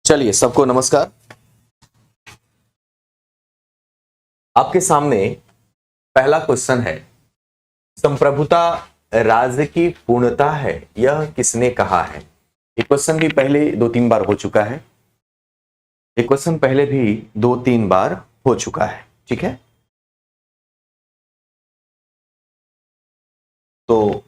चलिए सबको नमस्कार। आपके सामने पहला क्वेश्चन है, संप्रभुता राज्य की पूर्णता है, यह किसने कहा है। ये क्वेश्चन भी पहले 2-3 बार हो चुका है। ये क्वेश्चन पहले भी 2-3 बार हो चुका है। ठीक है, तो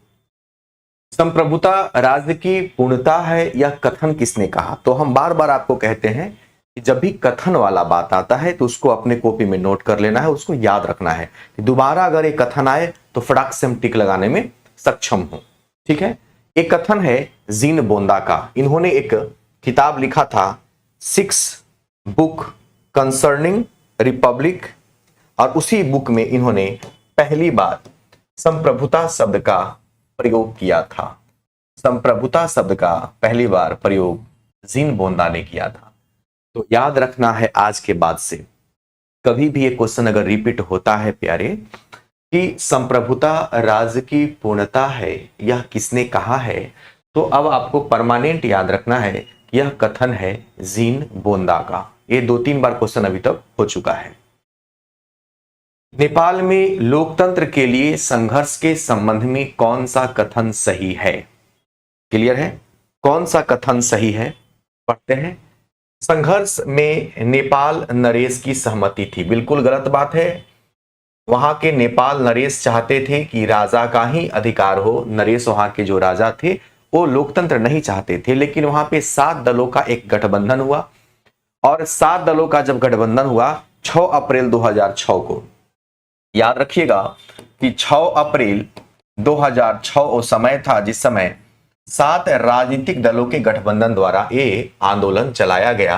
संप्रभुता राज्य की पूर्णता है, यह कथन किसने कहा। तो हम बार बार आपको कहते हैं कि जब भी कथन वाला बात आता है तो उसको अपने कॉपी में नोट कर लेना है, उसको याद रखना है कि दोबारा अगर एक कथन आए तो फटाक से हम टिक लगाने में सक्षम हो। ठीक है, एक कथन है जीन बोंदा का। इन्होंने एक किताब लिखा था, 6 बुक कंसर्निंग रिपब्लिक, और उसी बुक में इन्होंने पहली बार संप्रभुता शब्द का प्रयोग किया था। संप्रभुता शब्द का पहली बार प्रयोग जीन बोंदा ने किया था। तो याद रखना है, आज के बाद से कभी भी ये क्वेश्चन अगर रिपीट होता है प्यारे कि संप्रभुता राज्य की पूर्णता है, यह किसने कहा है, तो अब आपको परमानेंट याद रखना है कि यह कथन है जीन बोंदा का। ये 2-3 बार क्वेश्चन अभी तक हो चुका है। नेपाल में लोकतंत्र के लिए संघर्ष के संबंध में कौन सा कथन सही है। क्लियर है, कौन सा कथन सही है, पढ़ते हैं। संघर्ष में नेपाल नरेश की सहमति थी, बिल्कुल गलत बात है। वहां के नेपाल नरेश चाहते थे कि राजा का ही अधिकार हो। नरेश वहां के जो राजा थे वो लोकतंत्र नहीं चाहते थे, लेकिन वहां पे 7 दलों का एक गठबंधन हुआ, और 7 दलों का जब गठबंधन हुआ 6 अप्रैल 2006 को, याद रखिएगा कि 6 अप्रैल 2006 वो समय था जिस समय 7 राजनीतिक दलों के गठबंधन द्वारा ये आंदोलन चलाया गया।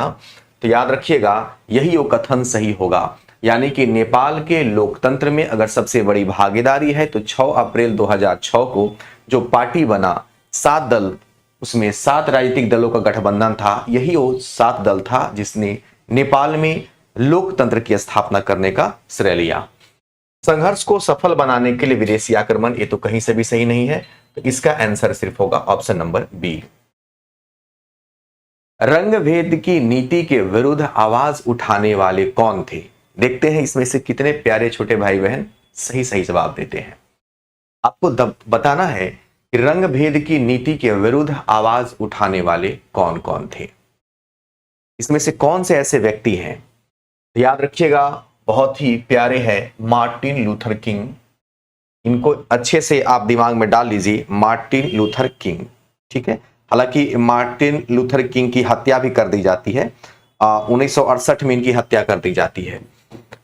तो याद रखिएगा यही वो कथन सही होगा, यानी कि नेपाल के लोकतंत्र में अगर सबसे बड़ी भागीदारी है तो 6 अप्रैल 2006 को जो पार्टी बना 7 दल, उसमें 7 राजनीतिक दलों का गठबंधन था, यही वो 7 दल था जिसने नेपाल में लोकतंत्र की स्थापना करने का श्रेय लिया। संघर्ष को सफल बनाने के लिए विदेशी आक्रमण, ये तो कहीं से भी सही नहीं है, तो इसका आंसर सिर्फ होगा ऑप्शन नंबर बी। रंग भेद की नीति के विरुद्ध आवाज उठाने वाले कौन थे। देखते हैं इसमें से कितने प्यारे छोटे भाई बहन सही सही जवाब देते हैं। आपको बताना है कि रंग भेद की नीति के विरुद्ध आवाज उठाने वाले कौन कौन थे, इसमें से कौन से ऐसे व्यक्ति हैं। याद रखिएगा, बहुत ही प्यारे हैं मार्टिन लूथर किंग। इनको अच्छे से आप दिमाग में डाल लीजिए, मार्टिन लूथर किंग। ठीक है, हालांकि मार्टिन लूथर किंग की हत्या भी कर दी जाती है, 1968 में इनकी हत्या कर दी जाती है।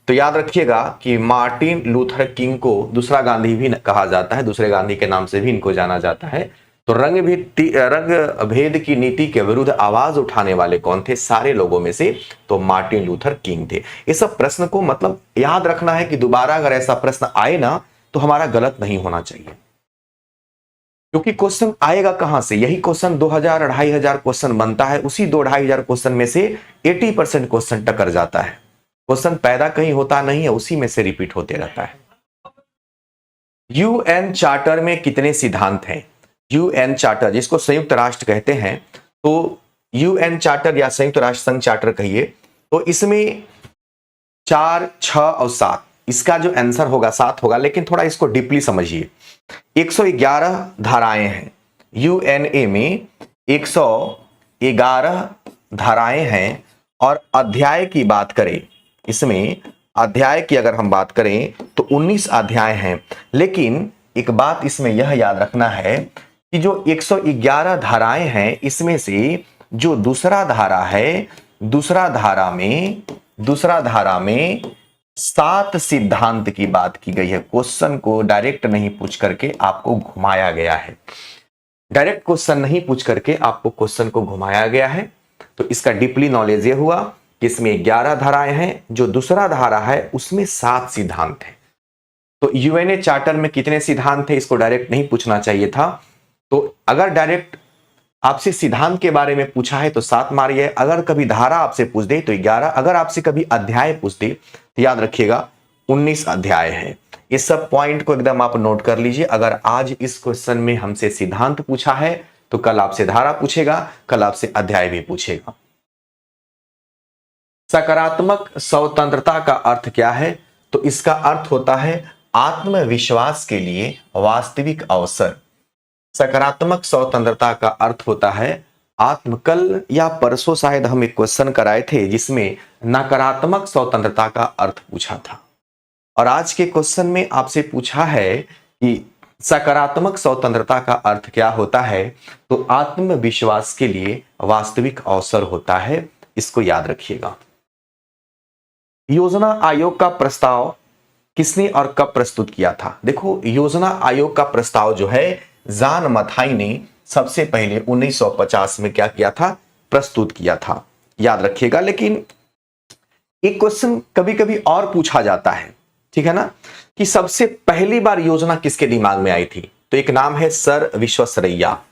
तो याद रखिएगा कि मार्टिन लूथर किंग को दूसरा गांधी भी कहा जाता है, दूसरे गांधी के नाम से भी इनको जाना जाता है। तो रंग भेद की नीति के विरुद्ध आवाज उठाने वाले कौन थे सारे लोगों में से, तो मार्टिन लूथर किंग थे। इस सब प्रश्न को मतलब याद रखना है कि दोबारा अगर ऐसा प्रश्न आए ना तो हमारा गलत नहीं होना चाहिए, क्योंकि क्वेश्चन आएगा कहां से। यही क्वेश्चन 2000-2500 क्वेश्चन बनता है, उसी 2-2500 क्वेश्चन में से 80% क्वेश्चन टकर जाता है। क्वेश्चन पैदा कहीं होता नहीं है, उसी में से रिपीट होते रहता है। यूएन चार्टर में कितने सिद्धांत हैं। यूएन चार्टर जिसको संयुक्त राष्ट्र कहते हैं, तो यूएन चार्टर या संयुक्त राष्ट्र संघ चार्टर कहिए, तो इसमें 4, 6 और 7, इसका जो आंसर होगा 7 होगा। लेकिन थोड़ा इसको डीपली समझिए, 111 धाराएं हैं यूएनए में, 111 धाराएं हैं, और अध्याय की बात करें, इसमें अध्याय की अगर हम बात करें तो 19 अध्याय हैं। लेकिन एक बात इसमें यह याद रखना है कि जो 111 धाराएं हैं, इसमें से जो दूसरा धारा है, दूसरा धारा में 7 सिद्धांत की बात की गई है। क्वेश्चन को डायरेक्ट नहीं पूछ करके आपको घुमाया गया है, डायरेक्ट क्वेश्चन नहीं पूछ करके आपको क्वेश्चन को घुमाया गया है। तो इसका डीपली नॉलेज ये हुआ कि इसमें 11 धाराएं हैं, जो दूसरा धारा है उसमें 7 सिद्धांत हैं। तो यूएनए चार्टर में कितने सिद्धांत थे, इसको डायरेक्ट नहीं पूछना चाहिए था। तो अगर डायरेक्ट आपसे सिद्धांत के बारे में पूछा है तो 7 मारिए, अगर कभी धारा आपसे पूछ दे तो 11, अगर आपसे कभी अध्याय पूछ दे तो याद रखिएगा 19 अध्याय है। इस सब पॉइंट को एकदम आप नोट कर लीजिए। अगर आज इस क्वेश्चन में हमसे सिद्धांत पूछा है तो कल आपसे धारा पूछेगा, कल आपसे अध्याय भी पूछेगा। सकारात्मक स्वतंत्रता का अर्थ क्या है? तो इसका अर्थ होता है आत्मविश्वास के लिए वास्तविक अवसर। सकारात्मक स्वतंत्रता का अर्थ होता है कल या परसों शायद हम एक क्वेश्चन कराए थे जिसमें नकारात्मक स्वतंत्रता का अर्थ पूछा था, और आज के क्वेश्चन में आपसे पूछा है कि सकारात्मक स्वतंत्रता का अर्थ क्या होता है? तो आत्मविश्वास के लिए वास्तविक अवसर होता है। इसको याद रखिएगा। योजना आयोग का प्रस्ताव किसने और कब प्रस्तुत किया था? देखो, योजना आयोग का प्रस्ताव जो है जॉन मथाई ने सबसे पहले 1950 में क्या किया था? प्रस्तुत किया था। याद रखिएगा। लेकिन एक क्वेश्चन कभी कभी और पूछा जाता है, ठीक है ना, कि सबसे पहली बार योजना किसके दिमाग में आई थी? तो एक नाम है sir Visvesvaraya.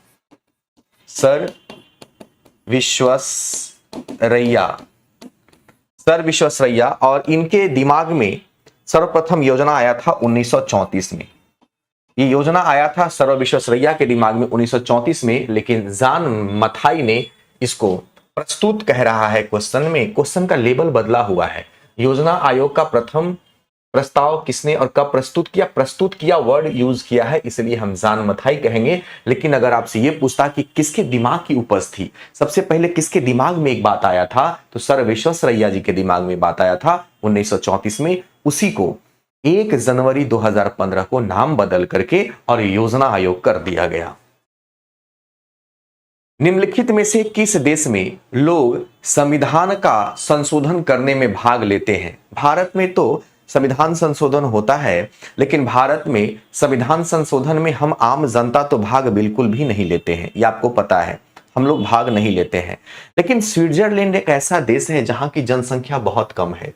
Sir Visvesvaraya, sir Visvesvaraya, और इनके दिमाग में सर्वप्रथम योजना आया था 1934 में। ये योजना आया था सर विश्वेश्वरैया के दिमाग में 1934 में, लेकिन जॉन मथाई ने इसको प्रस्तुत कह रहा है क्वेश्चन में। क्वेश्चन का लेबल बदला हुआ है। योजना आयोग का प्रथम प्रस्ताव किसने और कब प्रस्तुत किया? प्रस्तुत किया वर्ड यूज किया है, इसलिए हम जॉन मथाई कहेंगे। लेकिन अगर आपसे ये पूछता कि किसके दिमाग की उपज थी, सबसे पहले किसके दिमाग में एक बात आया था, तो सर विश्वेश्वरैया जी के दिमाग में बात आया था 1934 में। उसी को 1 जनवरी 2015 को नाम बदल करके और योजना आयोग कर दिया गया। निम्नलिखित में से किस देश में लोग संविधान का संशोधन करने में भाग लेते हैं? भारत में तो संविधान संशोधन होता है, लेकिन भारत में संविधान संशोधन में हम आम जनता तो भाग बिल्कुल भी नहीं लेते हैं। ये आपको पता है, हम लोग भाग नहीं लेते हैं। लेकिन स्विट्जरलैंड एक ऐसा देश है जहां की जनसंख्या बहुत कम है।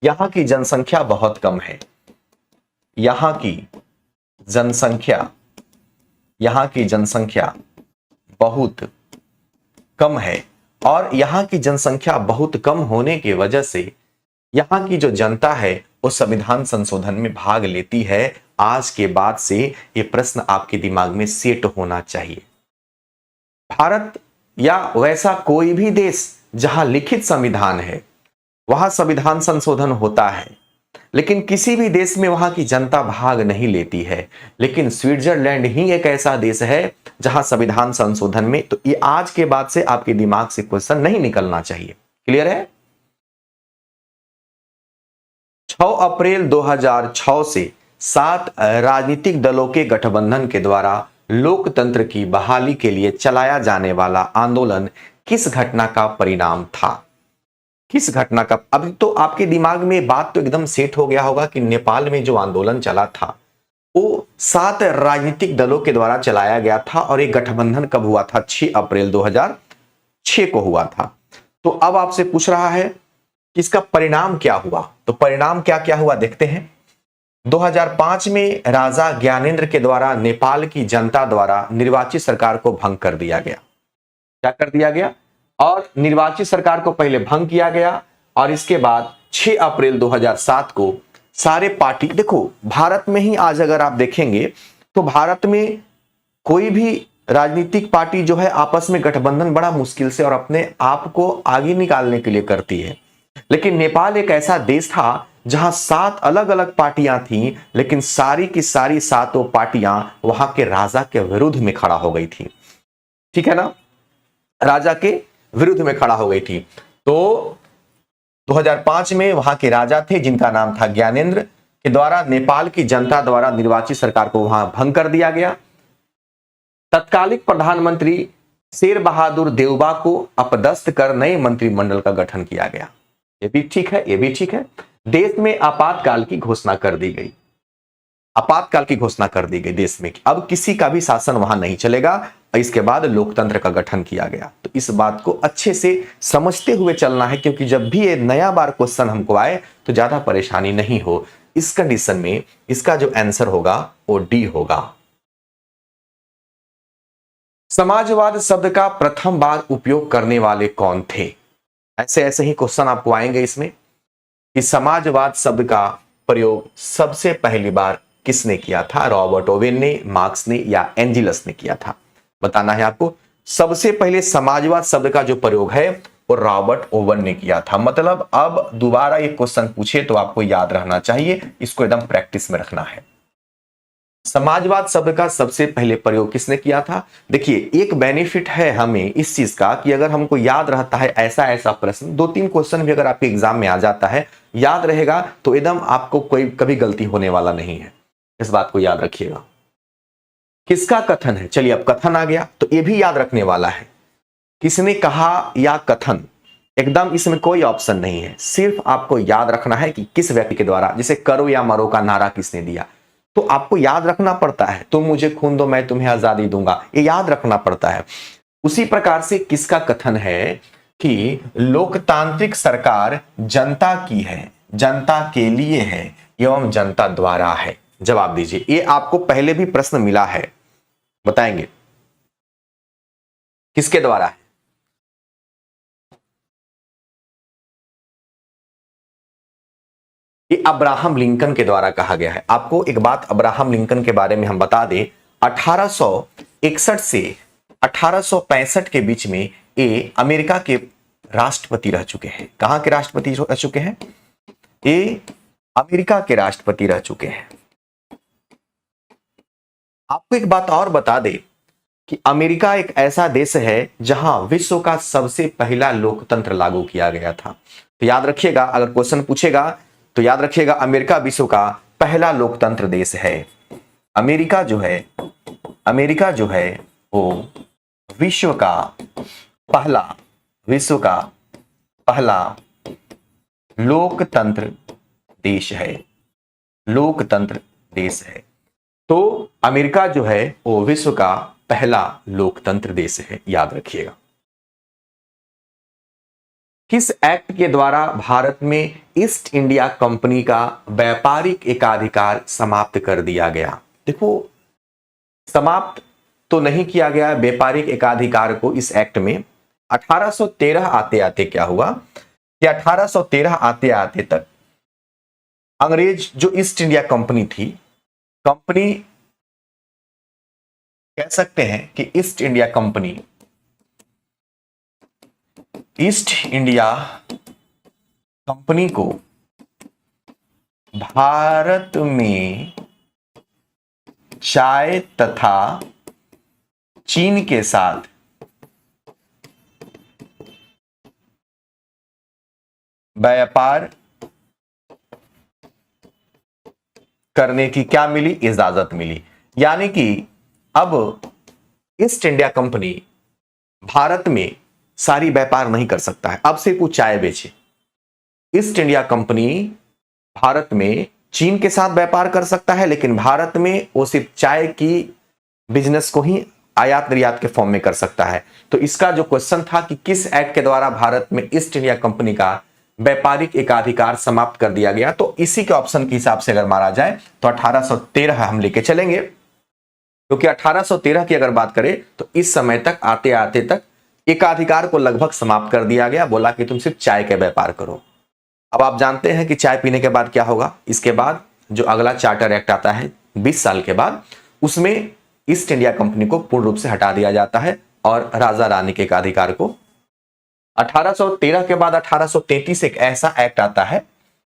यहां की जनसंख्या बहुत कम है। यहां की जनसंख्या बहुत कम है, और यहां की जनसंख्या बहुत कम होने की वजह से यहां की जो जनता है वो संविधान संशोधन में भाग लेती है। आज के बाद से ये प्रश्न आपके दिमाग में सेट होना चाहिए। भारत या वैसा कोई भी देश जहां लिखित संविधान है वहां संविधान संशोधन होता है, लेकिन किसी भी देश में वहां की जनता भाग नहीं लेती है। लेकिन स्विट्जरलैंड ही एक ऐसा देश है जहां संविधान संशोधन में, तो ये आज के बाद से आपके दिमाग से क्वेश्चन नहीं निकलना चाहिए। क्लियर है? 6 अप्रैल 2006 से 7 राजनीतिक दलों के गठबंधन के द्वारा लोकतंत्र की बहाली के लिए चलाया जाने वाला आंदोलन किस घटना का परिणाम था? किस घटना का? अभी तो आपके दिमाग में बात तो एकदम सेट हो गया होगा कि नेपाल में जो आंदोलन चला था वो 7 राजनीतिक दलों के द्वारा चलाया गया था, और एक गठबंधन कब हुआ था? 6 अप्रैल 2006 को हुआ था। तो अब आपसे पूछ रहा है कि इसका परिणाम क्या हुआ? तो परिणाम क्या क्या हुआ देखते हैं। 2005 में राजा ज्ञानेंद्र के द्वारा नेपाल की जनता द्वारा निर्वाचित सरकार को भंग कर दिया गया। क्या कर दिया गया? और निर्वाचित सरकार को पहले भंग किया गया, और इसके बाद 6 अप्रैल 2007 को सारे पार्टी, देखो भारत में ही आज अगर आप देखेंगे तो भारत में कोई भी राजनीतिक पार्टी जो है आपस में गठबंधन बड़ा मुश्किल से और अपने आप को आगे निकालने के लिए करती है। लेकिन नेपाल एक ऐसा देश था जहां 7 अलग अलग पार्टियां थीं, लेकिन सारी की सारी 7 पार्टियां वहां के राजा के विरुद्ध में खड़ा हो गई थी। ठीक है ना? राजा के विरुद्ध में खड़ा हो गई थी। तो 2005 में वहां के राजा थे जिनका नाम था ज्ञानेंद्र, के द्वारा नेपाल की जनता द्वारा निर्वाचित सरकार को वहां भंग कर दिया गया। तत्कालिक प्रधानमंत्री शेर बहादुर देउबा को अपदस्थ कर नए मंत्रिमंडल का गठन किया गया। ये भी ठीक है, ये भी ठीक है। देश में आपातकाल की घोषणा कर दी गई। आपातकाल की घोषणा कर दी गई देश में, अब किसी का भी शासन वहां नहीं चलेगा। इसके बाद लोकतंत्र का गठन किया गया। तो इस बात को अच्छे से समझते हुए चलना है, क्योंकि जब भी ये नया बार क्वेश्चन हमको आए तो ज्यादा परेशानी नहीं हो। इस कंडीशन में इसका जो आंसर होगा वो डी होगा। समाजवाद शब्द का प्रथम बार उपयोग करने वाले कौन थे? ऐसे ऐसे ही क्वेश्चन आपको आएंगे इसमें कि समाजवाद शब्द का प्रयोग सबसे पहली बार किसने किया था? रॉबर्ट ओवेन ने, मार्क्स ने, या एंजिलस ने किया था? बताना है आपको। सबसे पहले समाजवाद शब्द का जो प्रयोग है वो रॉबर्ट ओवन ने किया था। मतलब अब दोबारा ये क्वेश्चन पूछे तो आपको याद रहना चाहिए, इसको एकदम प्रैक्टिस में रखना है। समाजवाद शब्द का सबसे पहले प्रयोग किसने किया था? देखिए, एक बेनिफिट है हमें इस चीज का कि अगर हमको याद रहता है ऐसा ऐसा प्रश्न, 2-3 क्वेश्चन भी अगर आपके एग्जाम में आ जाता है, याद रहेगा तो एकदम आपको कोई कभी गलती होने वाला नहीं है। इस बात को याद रखिएगा। किसका कथन है? चलिए, अब कथन आ गया तो ये भी याद रखने वाला है। किसने कहा या कथन, एकदम इसमें कोई ऑप्शन नहीं है, सिर्फ आपको याद रखना है कि किस व्यक्ति के द्वारा। जैसे करो या मरो का नारा किसने दिया, तो आपको याद रखना पड़ता है। तुम मुझे खून दो मैं तुम्हें आजादी दूंगा, ये याद रखना पड़ता है। उसी प्रकार से किसका कथन है कि लोकतांत्रिक सरकार जनता की है, जनता के लिए है एवं जनता द्वारा है। जवाब दीजिए। ये आपको पहले भी प्रश्न मिला है, बताएंगे किसके द्वारा है? ये अब्राहम लिंकन के द्वारा कहा गया है। आपको एक बात अब्राहम लिंकन के बारे में हम बता दें, 1861 से 1865 के बीच में ये अमेरिका के राष्ट्रपति रह चुके हैं। कहां के राष्ट्रपति रह चुके हैं? ये अमेरिका के राष्ट्रपति रह चुके हैं। आपको एक बात और बता दे कि अमेरिका एक ऐसा देश है जहां विश्व का सबसे पहला लोकतंत्र लागू किया गया था। तो याद रखिएगा, अगर क्वेश्चन पूछेगा तो याद रखिएगा, अमेरिका विश्व का पहला लोकतंत्र देश है। अमेरिका जो है वो विश्व का पहला लोकतंत्र देश है। लोकतंत्र देश है। तो अमेरिका जो है वो विश्व का पहला लोकतंत्र देश है, याद रखिएगा। किस एक्ट के द्वारा भारत में ईस्ट इंडिया कंपनी का व्यापारिक एकाधिकार समाप्त कर दिया गया? देखो, समाप्त तो नहीं किया गया व्यापारिक एकाधिकार को इस एक्ट में। 1813 आते आते क्या हुआ कि 1813 आते आते तक अंग्रेज जो ईस्ट इंडिया कंपनी थी, कंपनी कह सकते हैं कि ईस्ट इंडिया कंपनी को भारत में चाय तथा चीन के साथ व्यापार करने की क्या मिली? इजाजत मिली। यानी कि अब ईस्ट इंडिया कंपनी भारत में सारी व्यापार नहीं कर सकता है, अब सिर्फ वो चाय बेचे। ईस्ट इंडिया कंपनी भारत में चीन के साथ व्यापार कर सकता है, लेकिन भारत में वो सिर्फ चाय की बिजनेस को ही आयात निर्यात के फॉर्म में कर सकता है। तो इसका जो क्वेश्चन था कि किस एक्ट के द्वारा भारत में ईस्ट इंडिया कंपनी का व्यापारिक एकाधिकार समाप्त कर दिया गया, तो इसी के ऑप्शन के हिसाब से अगर मारा जाए तो 1813 हम लेके चलेंगे, क्योंकि 1813 की अगर बात करें तो इस समय तक आते आते तक एकाधिकार को लगभग समाप्त कर दिया गया। बोला कि तुम सिर्फ चाय के व्यापार करो। अब आप जानते हैं कि चाय पीने के बाद क्या होगा। इसके बाद जो अगला चार्टर एक्ट आता है 20 साल के बाद, उसमें ईस्ट इंडिया कंपनी को पूर्ण रूप से हटा दिया जाता है और राजा रानी के एकाधिकार को। 1813 के बाद 1833 एक ऐसा एक्ट आता है,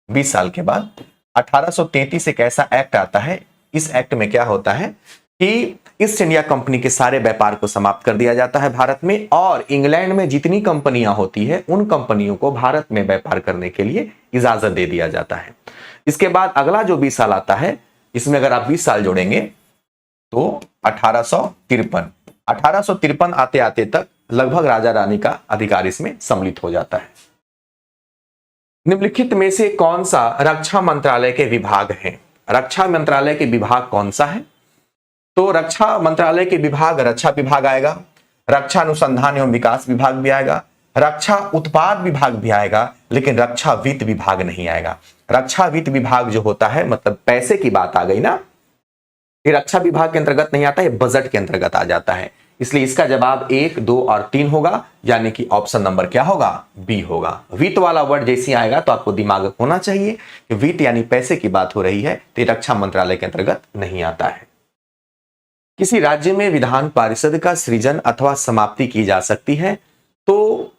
20 साल के बाद 1833 एक ऐसा एक्ट आता है। इस एक्ट में क्या होता है कि ईस्ट इंडिया कंपनी के सारे व्यापार को समाप्त कर दिया जाता है भारत में, और इंग्लैंड में जितनी कंपनियां होती है उन कंपनियों को भारत में व्यापार करने के लिए इजाजत दे दिया जाता है। इसके बाद अगला जो 20 साल आता है, इसमें अगर आप 20 साल जोड़ेंगे तो 1853 आते आते तक लगभग राजा रानी का अधिकार इसमें सम्मिलित हो जाता है। निम्नलिखित में से कौन सा रक्षा मंत्रालय के विभाग हैं? रक्षा मंत्रालय के विभाग कौन सा है? तो रक्षा मंत्रालय के विभाग, रक्षा विभाग आएगा, रक्षा अनुसंधान एवं विकास विभाग भी आएगा, रक्षा उत्पाद विभाग भी आएगा, लेकिन रक्षा वित्त विभाग नहीं आएगा। रक्षा वित्त विभाग जो होता है, मतलब पैसे की बात आ गई ना, ये रक्षा विभाग के अंतर्गत नहीं आता, ये बजट के अंतर्गत आ जाता है। इसलिए इसका जवाब 1, 2 और 3 होगा, यानी कि ऑप्शन नंबर क्या होगा? बी होगा। वित्त वाला वर्ड जैसे आएगा तो आपको दिमाग होना चाहिए कि वित्त यानी पैसे की बात हो रही है, तो रक्षा मंत्रालय के अंतर्गत नहीं आता है। किसी राज्य में विधान परिषद का सृजन अथवा समाप्ति की जा सकती है, तो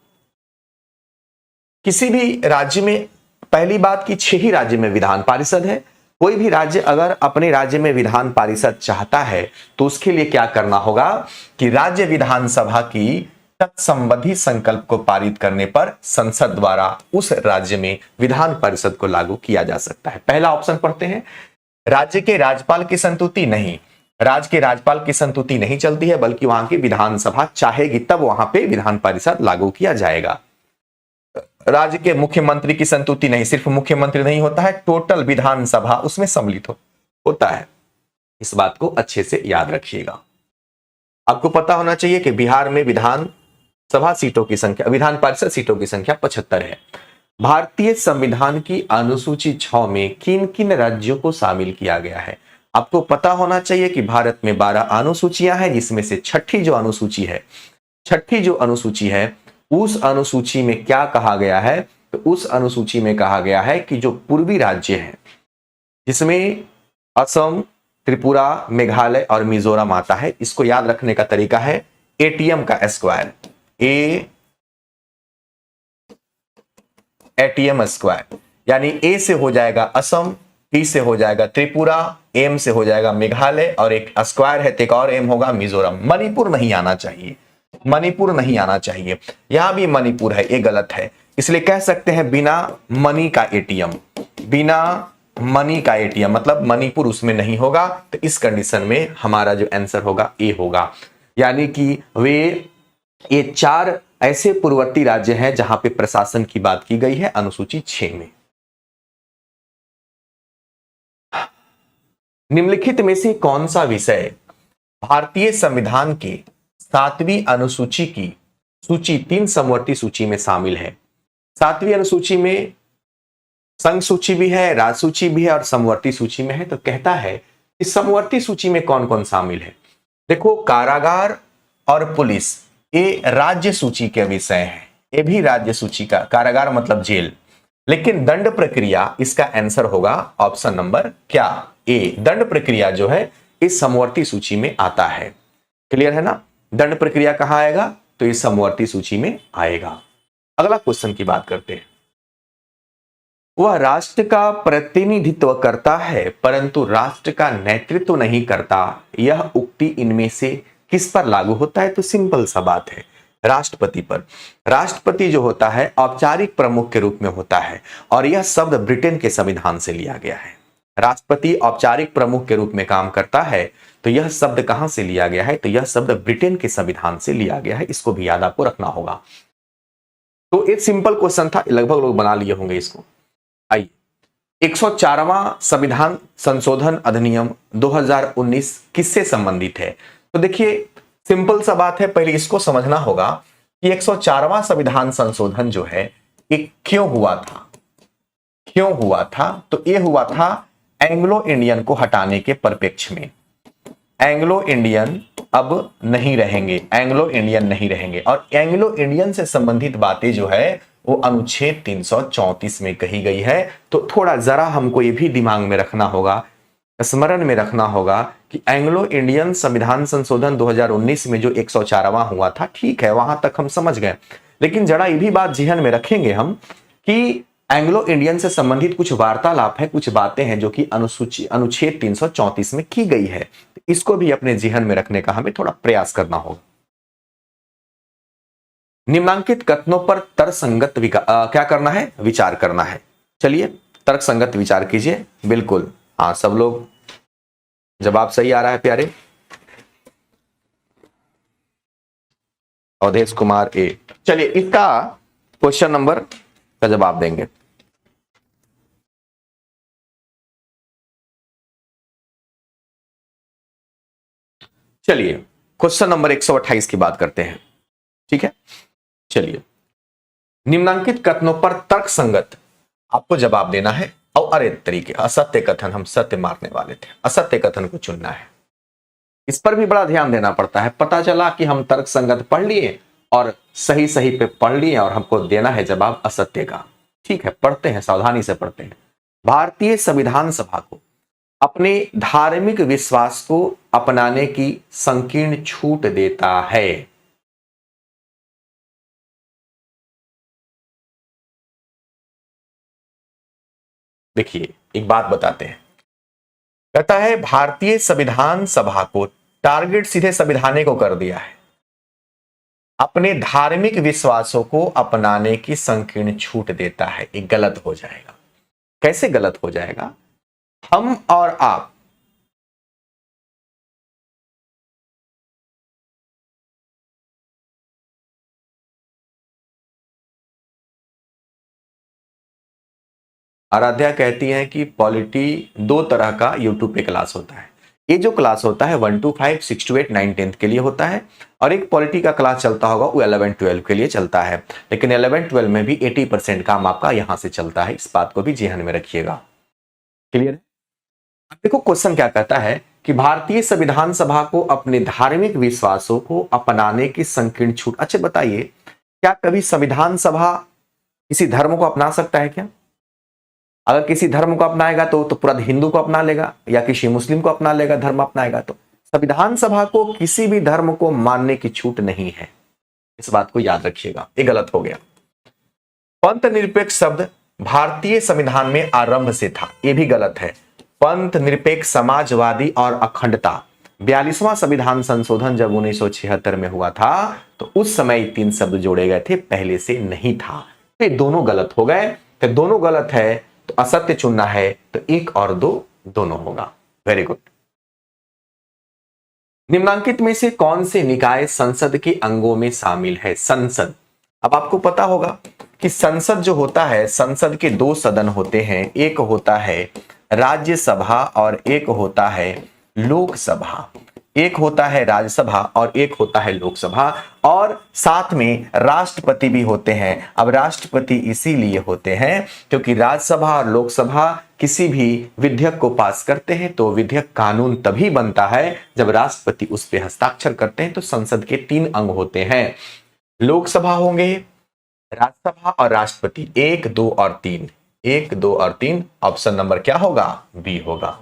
किसी भी राज्य में, पहली बात कि 6 ही राज्य में विधान पारिषद है। कोई भी राज्य अगर अपने राज्य में विधान पारिषद चाहता है तो उसके लिए क्या करना होगा कि राज्य विधानसभा की तत्संबंधी संकल्प को पारित करने पर संसद द्वारा उस राज्य में विधान परिषद को लागू किया जा सकता है। पहला ऑप्शन पढ़ते हैं, राज्य के राज्यपाल की संतुति नहीं, राज्य के राज्यपाल की संतुति नहीं चलती है, बल्कि वहां की विधानसभा चाहेगी तब वहां पे विधान परिषद लागू किया जाएगा। राज्य के मुख्यमंत्री की संतुति नहीं, सिर्फ मुख्यमंत्री नहीं होता है, टोटल विधानसभा उसमें सम्मिलित होता है। इस बात को अच्छे से याद रखिएगा। आपको पता होना चाहिए कि बिहार में विधानसभा सीटों की संख्या, विधान परिषद सीटों की संख्या 75 है। भारतीय संविधान की अनुसूची 6 में किन किन राज्यों को शामिल किया गया है? आपको पता होना चाहिए कि भारत में 12 अनुसूचियां हैं, जिसमें से छठी जो अनुसूची है उस अनुसूची में क्या कहा गया है? तो उस अनुसूची में कहा गया है कि जो पूर्वी राज्य हैं, जिसमें असम, त्रिपुरा, मेघालय और मिजोरम आता है, इसको याद रखने का तरीका है एटीएम का स्क्वायर, एटीएम स्क्वायर, यानी ए से हो जाएगा असम, टी से हो जाएगा त्रिपुरा, एम से हो जाएगा मेघालय और एक स्क्वायर है तो एक और एम होगा मिजोरम। मणिपुर नहीं आना चाहिए, मणिपुर नहीं आना चाहिए, यहां भी मणिपुर है, ये गलत है, इसलिए कह सकते हैं बिना मनी का एटीएम, बिना मनी का एटीएम मतलब मणिपुर उसमें नहीं होगा। तो इस कंडीशन में हमारा जो आंसर होगा ए होगा, यानी कि ये 4 ऐसे पूर्ववर्ती राज्य हैं जहां पे प्रशासन की बात की गई है अनुसूची 6 में। निम्नलिखित में से कौन सा विषय भारतीय संविधान के 7वीं अनुसूची की सूची 3 समवर्ती सूची में शामिल है? 7वीं अनुसूची में संघ सूची भी है, राज्य सूची भी है और समवर्ती सूची में है। तो कहता है कि समवर्ती सूची में कौन कौन शामिल है? देखो, कारागार और पुलिस ये राज्य सूची के विषय हैं, ये भी राज्य सूची का, कारागार मतलब जेल। लेकिन दंड प्रक्रिया, इसका आंसर होगा ऑप्शन नंबर क्या? ए, दंड प्रक्रिया जो है इस समवर्ती सूची में आता है। क्लियर है ना? दंड प्रक्रिया कहां आएगा? तो इस समवर्ती सूची में आएगा। अगला क्वेश्चन की बात करते हैं। वह राष्ट्र का प्रतिनिधित्व करता है परंतु राष्ट्र का नेतृत्व नहीं करता, यह उक्ति इनमें से किस पर लागू होता है? तो सिंपल सा बात है, राष्ट्रपति पर। राष्ट्रपति जो होता है औपचारिक प्रमुख के रूप में होता है और यह शब्द ब्रिटेन के संविधान से लिया गया है। राष्ट्रपति औपचारिक प्रमुख के रूप में काम करता है, तो यह शब्द कहां से लिया गया है? तो यह शब्द ब्रिटेन के संविधान से लिया गया है। इसको भी याद आपको रखना होगा। तो एक सिंपल क्वेश्चन था, लगभग लोग बना लिए होंगे इसको। आइए, 104वां संविधान संशोधन अधिनियम 2019 किससे संबंधित है? तो देखिए सिंपल सा बात है, पहले इसको समझना होगा कि 104वां संविधान संशोधन जो है ये क्यों हुआ था? क्यों हुआ था? तो ये हुआ था एंग्लो इंडियन को हटाने के परिप्रेक्ष्य में। एंग्लो इंडियन अब नहीं रहेंगे, एंग्लो इंडियन नहीं रहेंगे और एंग्लो इंडियन से संबंधित बातें जो है वो अनुच्छेद 334 में कही गई है। तो थोड़ा जरा हमको ये भी दिमाग में रखना होगा, स्मरण में रखना होगा कि एंग्लो इंडियन संविधान संशोधन 2019 में जो 104वां हुआ था, ठीक है, वहां तक हम समझ गए, लेकिन जरा ये भी बात जहन में रखेंगे हम कि एंग्लो इंडियन से संबंधित कुछ वार्तालाप है, कुछ बातें हैं जो कि अनुच्छेद 334 में की गई है। इसको भी अपने जहन में रखने का हमें थोड़ा प्रयास करना होगा। निम्नांकित कथनों पर तर्कसंगत क्या करना है? विचार करना है। चलिए तर्कसंगत विचार कीजिए। बिल्कुल, हाँ, सब लोग जवाब सही आ रहा है प्यारे। अवधेश कुमार ए। चलिए इसका क्वेश्चन नंबर का जवाब देंगे। चलिए क्वेश्चन नंबर 128 की बात करते हैं, ठीक है। चलिए, निम्नांकित कथनों पर तर्कसंगत आपको जवाब देना है और अरे तरीके असत्य कथन, हम सत्य मारने वाले थे, असत्य कथन को चुनना है। इस पर भी बड़ा ध्यान देना पड़ता है। पता चला कि हम तर्कसंगत पढ़ लिए और सही सही पे पढ़ लिए और हमको देना है जवाब असत्य का। ठीक है, पढ़ते हैं, सावधानी से पढ़ते हैं। भारतीय संविधान सभा को अपने धार्मिक विश्वास को अपनाने की संकीर्ण छूट देता है। देखिए एक बात बताते हैं, कहता है भारतीय संविधान सभा को टारगेट सीधे संविधान को कर दिया है, अपने धार्मिक विश्वासों को अपनाने की संकीर्ण छूट देता है। ये गलत हो जाएगा। कैसे गलत हो जाएगा? हम और आप आराध्या कहती हैं कि पॉलिटी दो तरह का यूट्यूब पे क्लास होता है। ये जो क्लास होता है 1 to 5, 6 to 8, 9, 10 के लिए होता है, और एक पॉलिटी का क्लास चलता होगा वो 11, 12 के लिए चलता है। लेकिन 11, 12 में भी 80% काम आपका यहां से चलता है, इस बात को भी ध्यान में रखिएगा। क्लियर है? अब देखो क्वेश्चन क्या कहता है कि भारतीय संविधान सभा को अपने धार्मिक विश्वासों को अपनाने की संकीर्ण छूट। अच्छा बताइए, क्या कभी संविधान सभा किसी धर्म को अपना सकता है क्या? अगर किसी धर्म को अपनाएगा तो पूरा हिंदू को अपना लेगा, या किसी मुस्लिम को अपना लेगा, धर्म अपनाएगा तो। संविधान सभा को किसी भी धर्म को मानने की छूट नहीं है, इस बात को याद रखिएगा। ये गलत हो गया। पंथ निरपेक्ष शब्द भारतीय संविधान में आरंभ से था, ये भी गलत है। पंथ निरपेक्ष, समाजवादी और अखंडता, 42वां संविधान संशोधन जब 1976 में हुआ था तो उस समय 3 शब्द जोड़े गए थे, पहले से नहीं था। तो ये दोनों गलत हो गए। तो दोनों गलत है तो असत्य चुनना है, तो 1 और 2 दोनों होगा। Very good. निम्नांकित में से कौन से निकाय संसद के अंगों में शामिल है? संसद, अब आपको पता होगा कि संसद जो होता है, संसद के 2 सदन होते हैं, एक होता है राज्यसभा और एक होता है लोकसभा। एक होता है राज्यसभा और एक होता है लोकसभा, और साथ में राष्ट्रपति भी होते हैं। अब राष्ट्रपति इसीलिए होते हैं क्योंकि राज्यसभा और लोकसभा किसी भी विधेयक को पास करते हैं तो विधेयक कानून तभी बनता है जब राष्ट्रपति उस पर हस्ताक्षर करते हैं। तो संसद के 3 अंग होते हैं, लोकसभा होंगे, राज्यसभा और राष्ट्रपति। 1, 2 और 3, 1, 2 और 3। ऑप्शन नंबर क्या होगा? बी होगा।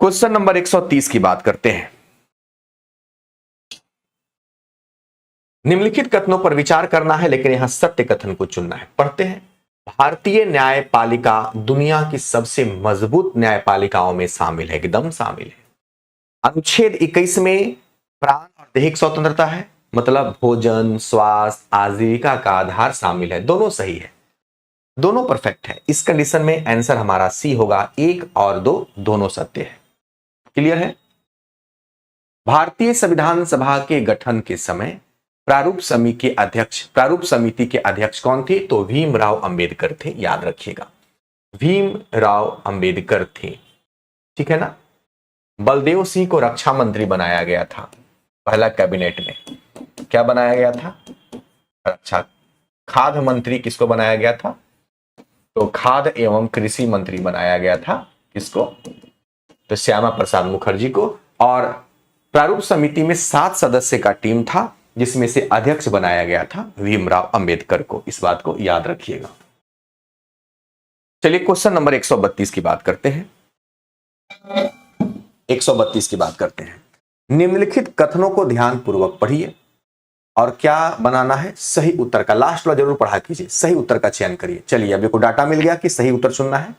क्वेश्चन नंबर 130 की बात करते हैं। निम्नलिखित कथनों पर विचार करना है, लेकिन यहां सत्य कथन को चुनना है। पढ़ते हैं। भारतीय न्यायपालिका दुनिया की सबसे मजबूत न्यायपालिकाओं में शामिल है, एकदम शामिल है। अनुच्छेद 21 में प्राण और दैहिक स्वतंत्रता है, मतलब भोजन, स्वास्थ्य, आजीविका का आधार शामिल है। दोनों सही है, दोनों परफेक्ट है। इस कंडीशन में आंसर हमारा सी होगा। 1 और 2 दोनों सत्य है। क्लियर है? भारतीय संविधान सभा के गठन के समय प्रारूप समिति के अध्यक्ष कौन थे? तो भीमराव अंबेडकर थे, याद रखिएगा, भीमराव अंबेडकर थे। ठीक है ना? बलदेव सिंह को रक्षा मंत्री बनाया गया था पहला कैबिनेट में। क्या बनाया गया था? रक्षा। खाद्य मंत्री किसको बनाया गया था? तो खाद्य एवं कृषि मंत्री बनाया गया था। किसको? तो श्यामा प्रसाद मुखर्जी को। और प्रारूप समिति में 7 सदस्य का टीम था, जिसमें से अध्यक्ष बनाया गया था भीमराव अंबेडकर को। इस बात को याद रखिएगा। चलिए क्वेश्चन नंबर 132 की बात करते हैं। 132 की बात करते हैं। निम्नलिखित कथनों को ध्यानपूर्वक पढ़िए और क्या बनाना है? सही उत्तर का। लास्ट वाला जरूर पढ़ा कीजिए, सही उत्तर का चयन करिए। चलिए अभी को डाटा मिल गया कि सही उत्तर चुनना है।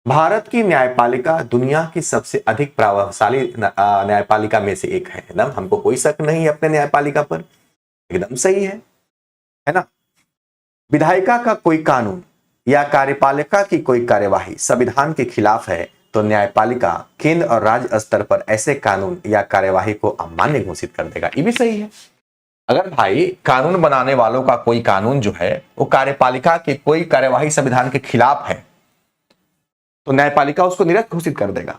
भारत की न्यायपालिका दुनिया की सबसे अधिक प्रभावशाली न्यायपालिका में से एक है। एकदम, हमको कोई शक नहीं है अपने न्यायपालिका पर, एकदम सही है ना? विधायिका का कोई कानून या कार्यपालिका की कोई कार्यवाही संविधान के खिलाफ है तो न्यायपालिका केंद्र और राज्य स्तर पर ऐसे कानून या कार्यवाही को अमान्य घोषित कर देगा। ये भी सही है। अगर भाई कानून बनाने वालों का कोई कानून जो है वो कार्यपालिका की कोई कार्यवाही संविधान के खिलाफ है तो न्यायपालिका उसको निरस्त घोषित कर देगा।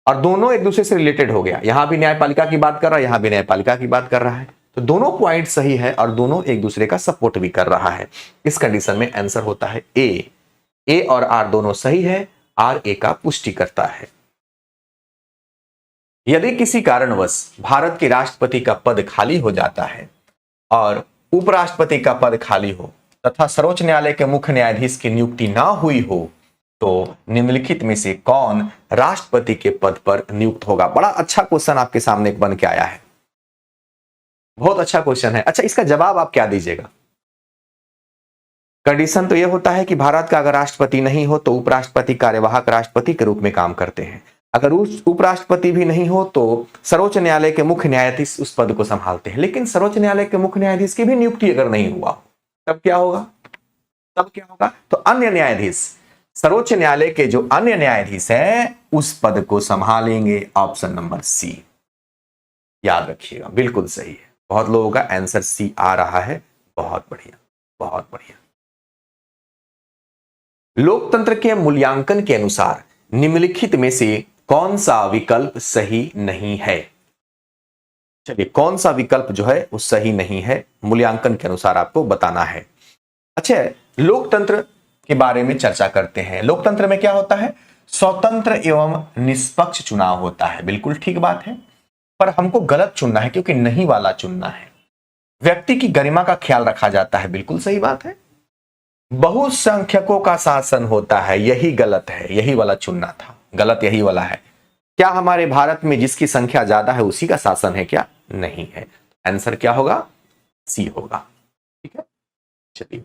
और दोनों एक दूसरे से रिलेटेड हो गया, यहां भी न्यायपालिका की बात कर रहा है, यहां भी न्यायपालिका की बात कर रहा है, तो दोनों पॉइंट सही है और दोनों एक दूसरे का सपोर्ट भी कर रहा है। इस कंडीशन में आंसर होता है ए और आर दोनों सही है, आर ए का पुष्टि करता है। यदि किसी कारणवश भारत के राष्ट्रपति का पद खाली हो जाता है और उपराष्ट्रपति का पद खाली हो तथा सर्वोच्च न्यायालय के मुख्य न्यायाधीश की नियुक्ति ना हुई हो तो निम्नलिखित में से कौन राष्ट्रपति के पद पर नियुक्त होगा? बड़ा अच्छा क्वेश्चन आपके सामने बन के आया है, बहुत अच्छा क्वेश्चन है। अच्छा, इसका जवाब आप क्या दीजिएगा? कंडीशन तो यह होता है कि भारत का अगर राष्ट्रपति नहीं हो तो उपराष्ट्रपति कार्यवाहक राष्ट्रपति के रूप में काम करते हैं। अगर उस उपराष्ट्रपति भी नहीं हो तो सर्वोच्च न्यायालय के मुख्य न्यायाधीश उस पद को संभालते हैं। लेकिन सर्वोच्च न्यायालय के मुख्य न्यायाधीश की भी नियुक्ति अगर नहीं हुआ हो तब क्या होगा? तो अन्य न्यायाधीश, सर्वोच्च न्यायालय के जो अन्य न्यायाधीश हैं उस पद को संभालेंगे। ऑप्शन नंबर सी, याद रखिएगा, बिल्कुल सही है। बहुत लोगों का आंसर सी आ रहा है, बहुत बढ़िया, बहुत बढ़िया। लोकतंत्र के मूल्यांकन के अनुसार निम्नलिखित में से कौन सा विकल्प सही नहीं है? चलिए, कौन सा विकल्प जो है वो सही नहीं है, मूल्यांकन के अनुसार आपको बताना है। अच्छा, लोकतंत्र के बारे में चर्चा करते हैं। लोकतंत्र में क्या होता है? स्वतंत्र एवं निष्पक्ष चुनाव होता है। बिल्कुल ठीक बात है, पर हमको गलत चुनना है क्योंकि नहीं वाला चुनना है। व्यक्ति की गरिमा का ख्याल रखा जाता है। बिल्कुल सही बात है। बहुसंख्यकों का शासन होता है, यही गलत है, यही वाला चुनना था, गलत यही वाला है। क्या हमारे भारत में जिसकी संख्या ज्यादा है उसी का शासन है क्या? नहीं है। आंसर क्या होगा? सी होगा। ठीक है, चलिए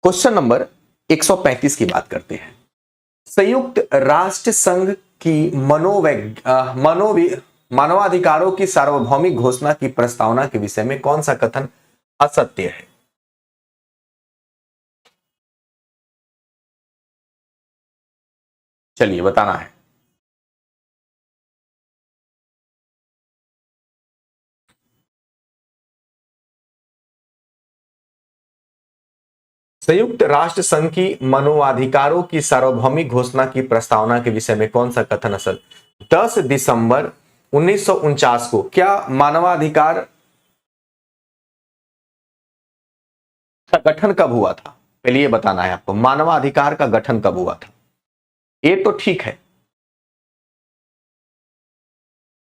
क्वेश्चन नंबर 135 की बात करते हैं। संयुक्त राष्ट्र संघ की मानवाधिकारों की सार्वभौमिक घोषणा की प्रस्तावना के विषय में कौन सा कथन असत्य है? चलिए बताना है। संयुक्त राष्ट्र संघ की मानवाधिकारों की सार्वभौमिक घोषणा की प्रस्तावना के विषय में कौन सा कथन असत्य? 10 दिसंबर 1949 को क्या मानवाधिकार का गठन कब हुआ था? पहले ये बताना है आपको, मानवाधिकार का गठन कब हुआ था? ये तो ठीक है,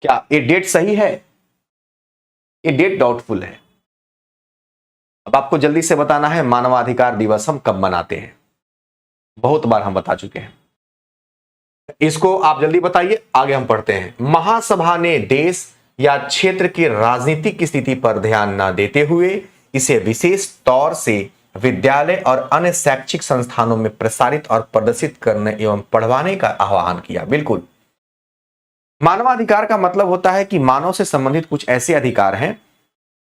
क्या ये डेट सही है? ये डेट डाउटफुल है। अब आपको जल्दी से बताना है मानवाधिकार दिवस हम कब मनाते हैं। बहुत बार हम बता चुके हैं, इसको आप जल्दी बताइए, आगे हम पढ़ते हैं। महासभा ने देश या क्षेत्र की राजनीतिक स्थिति पर ध्यान न देते हुए इसे विशेष तौर से विद्यालय और अन्य शैक्षिक संस्थानों में प्रसारित और प्रदर्शित करने एवं पढ़वाने का आह्वान किया। बिल्कुल, मानवाधिकार का मतलब होता है कि मानव से संबंधित कुछ ऐसे अधिकार हैं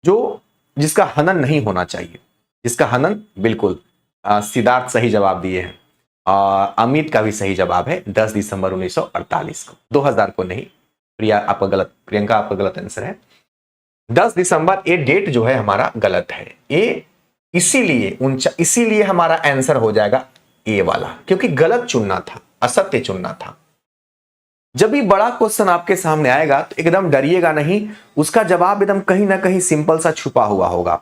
जो जिसका हनन नहीं होना चाहिए, जिसका हनन, बिल्कुल सिद्धार्थ सही जवाब दिए हैं। अमित का भी सही जवाब है 10 दिसंबर 1948 को, 2000 को नहीं। प्रियंका आपका गलत आंसर है। 10 दिसंबर ये डेट जो है हमारा गलत है। ये इसीलिए हमारा आंसर हो जाएगा ए वाला, क्योंकि गलत चुनना था, असत्य चुनना था। जब भी बड़ा क्वेश्चन आपके सामने आएगा तो एकदम डरिएगा नहीं, उसका जवाब एकदम कहीं ना कहीं सिंपल सा छुपा हुआ होगा।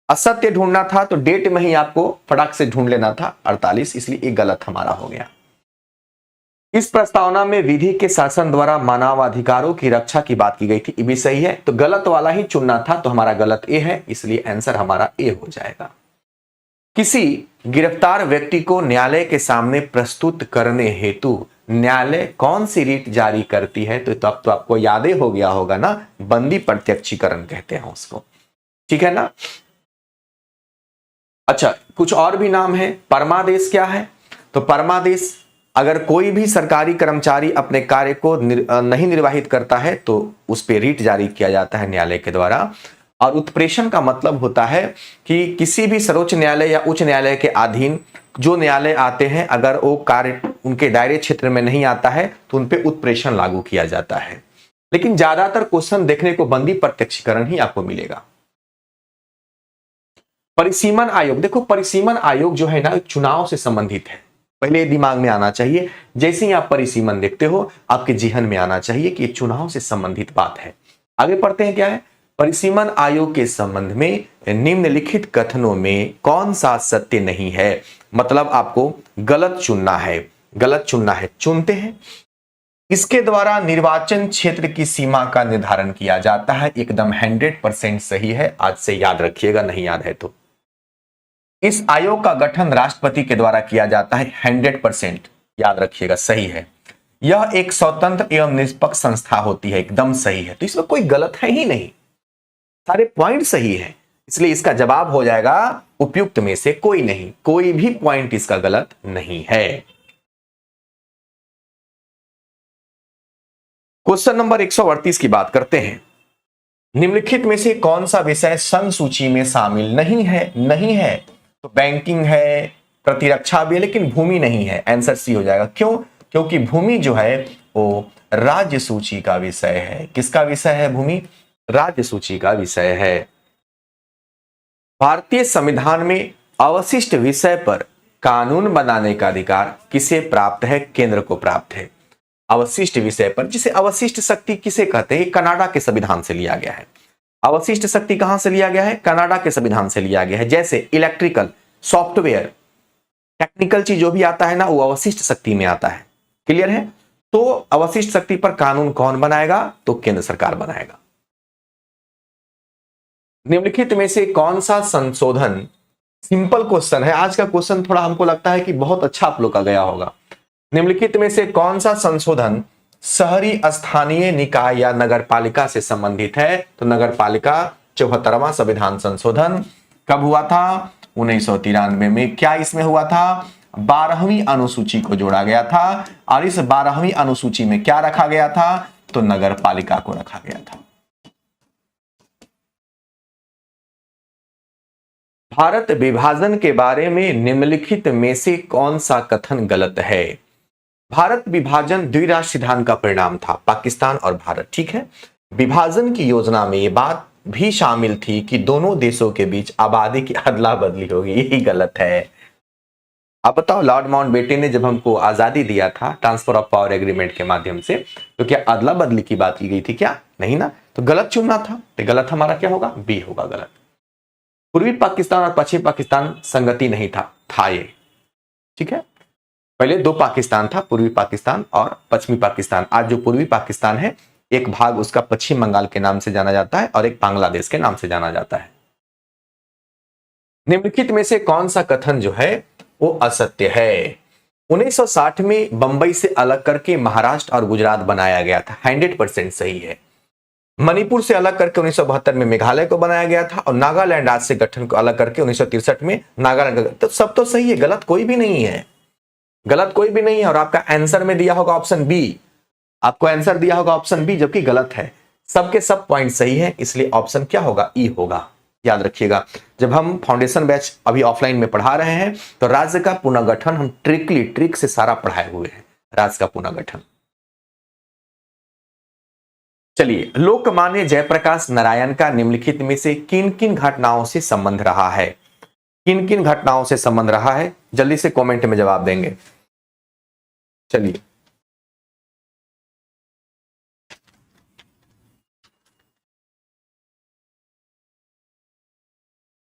असत्य ढूंढना था तो डेट में ही आपको फटाक से ढूंढ लेना था 48, इसलिए ये गलत हमारा हो गया। इस प्रस्तावना में विधि के शासन द्वारा मानवाधिकारों की रक्षा की बात की गई थी, ये भी सही है। तो गलत वाला ही चुनना था, तो हमारा गलत ए है, इसलिए आंसर हमारा ए हो जाएगा। किसी गिरफ्तार व्यक्ति को न्यायालय के सामने प्रस्तुत करने हेतु न्यायालय कौन सी रीट जारी करती है? तो अब तो आपको याद ही हो गया होगा ना, बंदी प्रत्यक्षीकरण कहते हैं उसको, ठीक है ना। अच्छा, कुछ और भी नाम है। परमादेश क्या है? तो परमादेश, अगर कोई भी सरकारी कर्मचारी अपने कार्य को नहीं निर्वाहित करता है तो उस पर रीट जारी किया जाता है न्यायालय के द्वारा। और उत्प्रेषण का मतलब होता है कि किसी भी सर्वोच्च न्यायालय या उच्च न्यायालय के अधीन जो न्यायालय आते हैं, अगर वो कार्य उनके दायरे क्षेत्र में नहीं आता है तो उन पे उत्प्रेषण लागू किया जाता है। लेकिन ज्यादातर क्वेश्चन देखने को बंदी प्रत्यक्षीकरण ही आपको मिलेगा। परिसीमन आयोग, देखो परिसीमन आयोग जो है ना चुनाव से संबंधित है, पहले दिमाग में आना चाहिए। जैसे ही आप परिसीमन देखते हो आपके जिहन में आना चाहिए कि ये चुनाव से संबंधित बात है। आगे पढ़ते हैं, क्या है? परिसीमन आयोग के संबंध में निम्नलिखित कथनों में कौन सा सत्य नहीं है? मतलब आपको गलत चुनना है, गलत चुनना है, चुनते हैं। इसके द्वारा निर्वाचन क्षेत्र की सीमा का निर्धारण किया जाता है, एकदम 100% सही है, आज से याद रखिएगा, नहीं याद है तो। इस आयोग का गठन राष्ट्रपति के द्वारा किया जाता है, 100% याद रखिएगा, सही है। यह एक स्वतंत्र एवं निष्पक्ष संस्था होती है, एकदम सही है। तो इसमें कोई गलत है ही नहीं, सारे पॉइंट सही है। इसलिए इसका जवाब हो जाएगा उपयुक्त में से कोई नहीं, कोई भी पॉइंट इसका गलत नहीं है। क्वेश्चन नंबर 138 की बात करते हैं। निम्नलिखित में से कौन सा विषय संघ सूची में शामिल नहीं है तो बैंकिंग है, प्रतिरक्षा भी है, लेकिन भूमि नहीं है। आंसर सी हो जाएगा। क्यों? क्योंकि भूमि जो है वो राज्य सूची का विषय है। किसका विषय है? भूमि राज्य सूची का विषय है। भारतीय संविधान में अवशिष्ट विषय पर कानून बनाने का अधिकार किसे प्राप्त है? केंद्र को प्राप्त है। अवशिष्ट विषय पर, जिसे अवशिष्ट शक्ति किसे कहते हैं? कनाडा के संविधान से लिया गया है। अवशिष्ट शक्ति कहां से लिया गया है? कनाडा के संविधान से लिया गया है। जैसे इलेक्ट्रिकल, सॉफ्टवेयर, टेक्निकल चीज जो भी आता है ना, वो अवशिष्ट शक्ति में आता है। क्लियर है? तो अवशिष्ट शक्ति पर कानून कौन बनाएगा? तो केंद्र सरकार बनाएगा। निम्नलिखित में से कौन सा संशोधन, सिंपल क्वेश्चन है आज का क्वेश्चन, थोड़ा हमको लगता है कि बहुत अच्छा आप लोग का गया होगा। निम्नलिखित में से कौन सा संशोधन शहरी स्थानीय निकाय या नगरपालिका से संबंधित है? तो नगरपालिका 74वां संविधान संशोधन कब हुआ था? 1993 में। क्या इसमें हुआ था? 12वीं अनुसूची को जोड़ा गया था, और इस 12वीं अनुसूची में क्या रखा गया था? तो नगरपालिका को रखा गया था। भारत विभाजन के बारे में निम्नलिखित में से कौन सा कथन गलत है? भारत विभाजन द्विराष्ट्र सिद्धांत का परिणाम था, पाकिस्तान और भारत। ठीक है, विभाजन की योजना में यह बात भी शामिल थी कि दोनों देशों के बीच आबादी की अदला बदली होगी। यही गलत है। आप बताओ, लॉर्ड माउंटबेटन ने जब हमको आजादी दिया था ट्रांसफर ऑफ पावर एग्रीमेंट के माध्यम से, तो क्या अदला बदली की बात की गई थी? क्या नहीं ना। तो गलत चुनना था, तो गलत हमारा क्या होगा? बी होगा गलत। पूर्वी पाकिस्तान और पश्चिमी पाकिस्तान संगति नहीं था ये। ठीक है, पहले दो पाकिस्तान था, पूर्वी पाकिस्तान और पश्चिमी पाकिस्तान। आज जो पूर्वी पाकिस्तान है, एक भाग उसका पश्चिम बंगाल के नाम से जाना जाता है और एक बांग्लादेश के नाम से जाना जाता है। निम्नलिखित में से कौन सा कथन जो है वो असत्य है? 1960 में बंबई से अलग करके महाराष्ट्र और गुजरात बनाया गया था। 100% सही है। मणिपुर से अलग करके 1972 में मेघालय को बनाया गया था, और नागालैंड राज्य से गठन को अलग करके 1963 में नागालैंड। तो सब तो सही है, गलत कोई भी नहीं है। गलत कोई भी नहीं है। और आपका आंसर में दिया होगा ऑप्शन बी, आपको आंसर दिया होगा ऑप्शन बी, जबकि गलत है। सबके सब पॉइंट सही है, इसलिए ऑप्शन क्या होगा? ई होगा। याद रखिएगा, जब हम फाउंडेशन बैच अभी ऑफलाइन में पढ़ा रहे हैं, तो राज्य का पुनर्गठन हम ट्रिक से सारा पढ़ाए हुए हैं। राज्य का पुनर्गठन। चलिए, लोकमान्य जयप्रकाश नारायण का निम्नलिखित में से किन किन घटनाओं से संबंध रहा है? किन किन घटनाओं से संबंध रहा है? जल्दी से कमेंट में जवाब देंगे।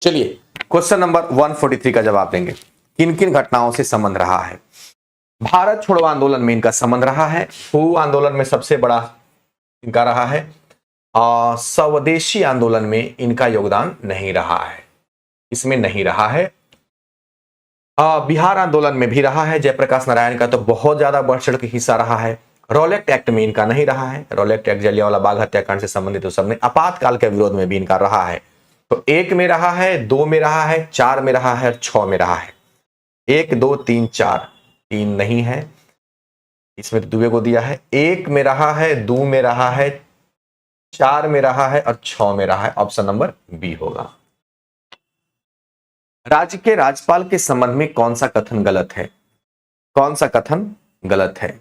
चलिए, क्वेश्चन नंबर 143 का जवाब देंगे। किन किन घटनाओं से संबंध रहा है? भारत छोड़ो आंदोलन में इनका संबंध रहा है। हू आंदोलन में सबसे बड़ा इनका रहा है। स्वदेशी आंदोलन में इनका योगदान नहीं रहा है, इसमें नहीं रहा है। बिहार आंदोलन में भी रहा है जयप्रकाश नारायण का, तो बहुत ज्यादा बढ़ चढ़ के हिस्सा रहा है। रॉलेट एक्ट में इनका नहीं रहा है। रॉलेट एक्ट जलियांवाला बाग हत्याकांड से संबंधित तो सबने। आपातकाल के विरोध में भी इनका रहा है। तो 1 में रहा है, 2 में रहा है, 4 में रहा है और 6 में रहा है। 1 2 3 4, 3 नहीं है, इसमें तो दुबे को दिया है। 1 में रहा है, 2 में रहा है, 4 में रहा है और 6 में रहा है। ऑप्शन नंबर बी होगा। राज्य के राज्यपाल के संबंध में कौन सा कथन गलत है? कौन सा कथन गलत है?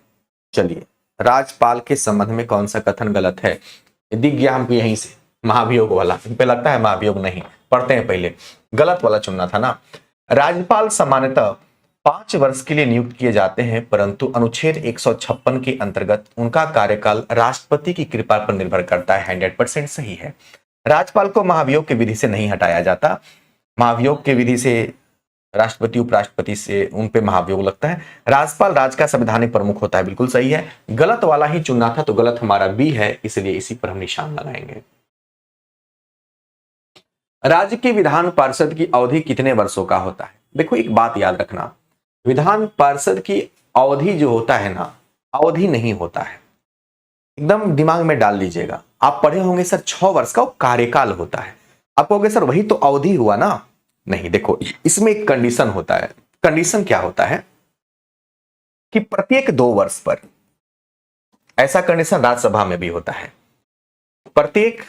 चलिए, राज्यपाल के संबंध में कौन सा कथन गलत है? दिख गया हमको यहीं से, महाभियोग वाला। पे लगता है महाभियोग नहीं, पढ़ते हैं पहले। गलत वाला चुनना था ना। राज्यपाल सामान्यतः 5 वर्ष के लिए नियुक्त किए जाते हैं, परंतु अनुच्छेद 156 के अंतर्गत उनका कार्यकाल राष्ट्रपति की कृपा पर निर्भर करता है। 100% सही है। राज्यपाल को महाभियोग की विधि से नहीं हटाया जाता। महाभियोग की विधि से राष्ट्रपति उपराष्ट्रपति से उन पे महाभियोग लगता है। राज्यपाल राज्य का संवैधानिक प्रमुख होता है। बिल्कुल सही है। गलत वाला ही चुनना था, तो गलत हमारा बी है, इसलिए इसी पर हम निशान लगाएंगे। राज्य की विधान पार्षद की अवधि कितने वर्षों का होता है? देखो, एक बात याद रखना, विधान पार्षद की अवधि जो होता है ना, अवधि नहीं होता है। एकदम दिमाग में डाल लीजिएगा। आप पढ़े होंगे सर 6 वर्ष का कार्यकाल होता है। आप कहोगे सर वही तो अवधि हुआ ना। नहीं, देखो इसमें एक कंडीशन होता है। कंडीशन क्या होता है कि प्रत्येक 2 वर्ष पर, ऐसा कंडीशन राज्यसभा में भी होता है, प्रत्येक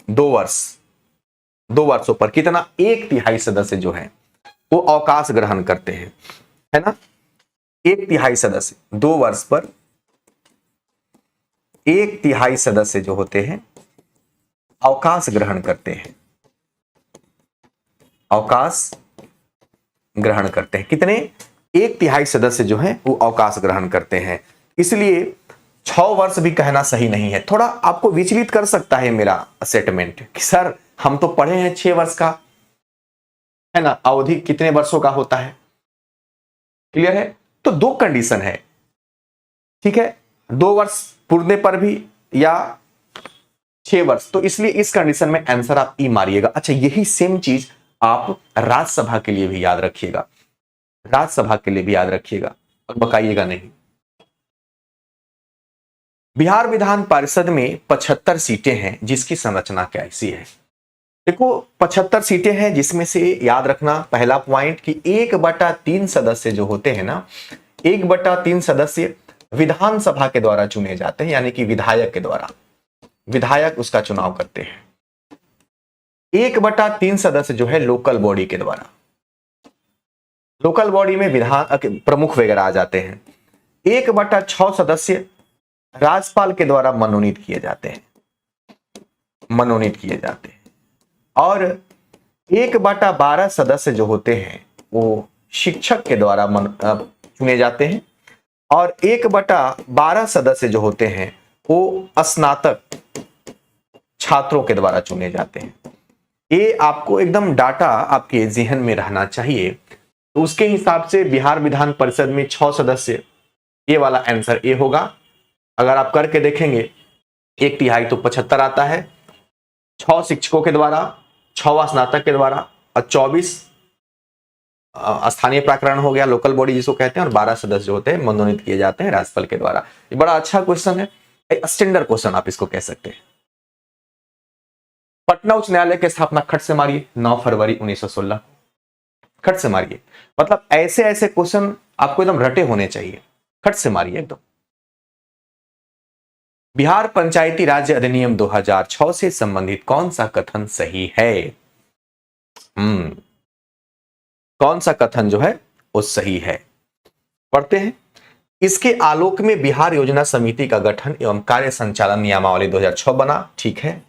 2 वर्षों पर कितना, 1/3 सदस्य जो है वो अवकाश ग्रहण करते हैं, है ना। 1/3 सदस्य 2 वर्ष पर 1/3 सदस्य जो होते हैं अवकाश ग्रहण करते हैं, अवकाश ग्रहण करते हैं। कितने, 1/3 सदस्य जो हैं वो अवकाश ग्रहण करते हैं। इसलिए 6 वर्ष भी कहना सही नहीं है। थोड़ा आपको विचलित कर सकता है मेरा स्टेटमेंट कि सर हम तो पढ़े हैं 6 वर्ष का, है ना, अवधि कितने वर्षों का होता है। क्लियर है। तो 2 कंडीशन है, ठीक है, 2 वर्ष पूरने पर भी या 6 वर्ष। तो इसलिए इस कंडीशन में आंसर आप ई मारिएगा। अच्छा, यही सेम चीज आप राज्यसभा के लिए भी याद रखिएगा, राज्यसभा के लिए भी याद रखिएगा और बकाइएगा नहीं। बिहार विधान परिषद में 75 सीटें हैं, जिसकी संरचना कैसी है। देखो 75 सीटें हैं, जिसमें से याद रखना पहला पॉइंट कि 1/3 सदस्य जो होते हैं ना, 1/3 सदस्य विधानसभा के द्वारा चुने जाते हैं, यानी कि विधायक के द्वारा, विधायक उसका चुनाव करते हैं। 1/3 सदस्य जो है लोकल बॉडी के द्वारा, लोकल बॉडी में विधान प्रमुख वगैरह आ जाते हैं। 1/6 सदस्य राज्यपाल के द्वारा मनोनीत किए जाते हैं, मनोनीत किए जाते हैं। और 1/12 सदस्य जो होते हैं वो शिक्षक के द्वारा चुने जाते हैं। और 1/12 सदस्य जो होते हैं वो स्नातक छात्रों के द्वारा चुने जाते हैं। ये आपको एकदम डाटा आपके जहन में रहना चाहिए। तो उसके हिसाब से बिहार विधान परिषद में 6 सदस्य, ये वाला आंसर ए होगा। अगर आप करके देखेंगे 1/3 तो 75 आता है, 6 शिक्षकों के द्वारा, 6वां स्नातक के द्वारा और 24 स्थानीय प्राधिकरण हो गया, लोकल बॉडी जिसको कहते हैं, और 12 सदस्य जो होते हैं मनोनीत किए जाते हैं राज्यपाल के द्वारा। ये बड़ा अच्छा क्वेश्चन है, स्टैंडर्ड क्वेश्चन आप इसको कह सकते हैं। पटना उच्च न्यायालय की स्थापना खट से मारिए, 9 फरवरी 1916, खट से मारिए। मतलब ऐसे ऐसे क्वेश्चन आपको एकदम रटे होने चाहिए, खट से मारिए एकदम। बिहार पंचायती राज अधिनियम 2006 से संबंधित कौन सा कथन सही है। कौन सा कथन जो है वो सही है, पढ़ते हैं। इसके आलोक में बिहार योजना समिति का गठन एवं कार्य संचालन नियमावली 2006 बना, ठीक है।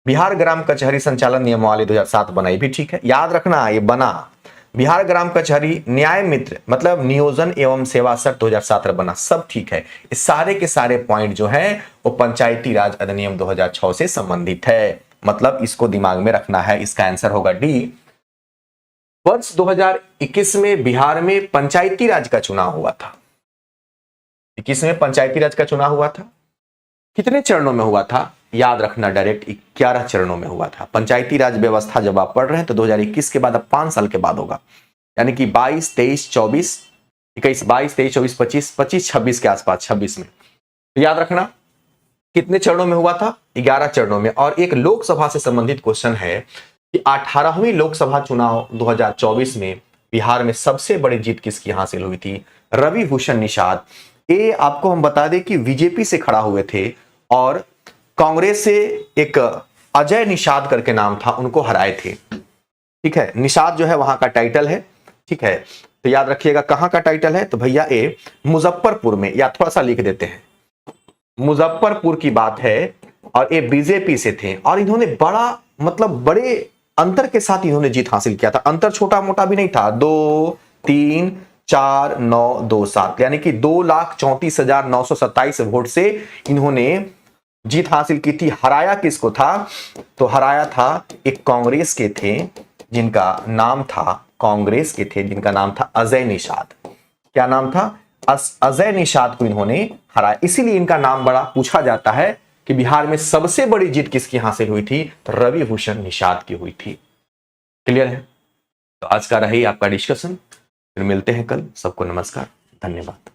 बिहार ग्राम कचहरी संचालन नियमावली 2007 बनाई, भी ठीक है। याद रखना ये बना, बिहार ग्राम कचहरी न्याय मित्र मतलब नियोजन एवं सेवा सत्र 2007 बना, सब ठीक है। इस सारे के सारे पॉइंट जो है वो पंचायती राज अधिनियम 2006 से संबंधित है, मतलब इसको दिमाग में रखना है। इसका आंसर होगा डी। वर्ष 2021 में बिहार में पंचायती राज का चुनाव हुआ था। 21 में पंचायती राज का चुनाव हुआ था। कितने चरणों में हुआ था, याद रखना, डायरेक्ट 11 चरणों में हुआ था। पंचायती राज व्यवस्था जब आप पढ़ रहे हैं तो 2021 के बाद अब 5 साल के बाद होगा, यानी कि 22, 23, 24, 21, 22, 23, 24, 25, 26 के आसपास, 26 में। तो याद रखना कितने चरणों में हुआ था, 11 चरणों में। और एक लोकसभा से संबंधित क्वेश्चन है कि 18वीं लोकसभा चुनाव 2024 में बिहार में सबसे बड़ी जीत किसकी हासिल हुई थी, रवि भूषण निषाद। ये आपको हम बता दें कि बीजेपी से खड़ा हुए थे और कांग्रेस से एक अजय निषाद करके नाम था, उनको हराए थे, ठीक है। निषाद जो है वहां का टाइटल है, ठीक है। तो याद रखिएगा कहां का टाइटल है, तो भैया ये मुजफ्फरपुर में, या थोड़ा सा लिख देते हैं, मुजफ्फरपुर की बात है। और ये बीजेपी से थे और इन्होंने बड़ा मतलब बड़े अंतर के साथ इन्होंने जीत हासिल किया था। अंतर छोटा मोटा भी नहीं था, 2, 3, 4, 9, 2, 7, यानी कि 2,34,927 वोट से इन्होंने जीत हासिल की थी। हराया किसको था, तो हराया था एक कांग्रेस के थे जिनका नाम था, कांग्रेस के थे जिनका नाम था अजय निषाद। क्या नाम था, अजय निषाद को इन्होंने हराया। इसीलिए इनका नाम बड़ा पूछा जाता है कि बिहार में सबसे बड़ी जीत किसकी हासिल हुई थी, तो रवि भूषण निषाद की हुई थी। क्लियर है। तो आज का रही आपका डिस्कशन, फिर मिलते हैं कल। सबको नमस्कार, धन्यवाद।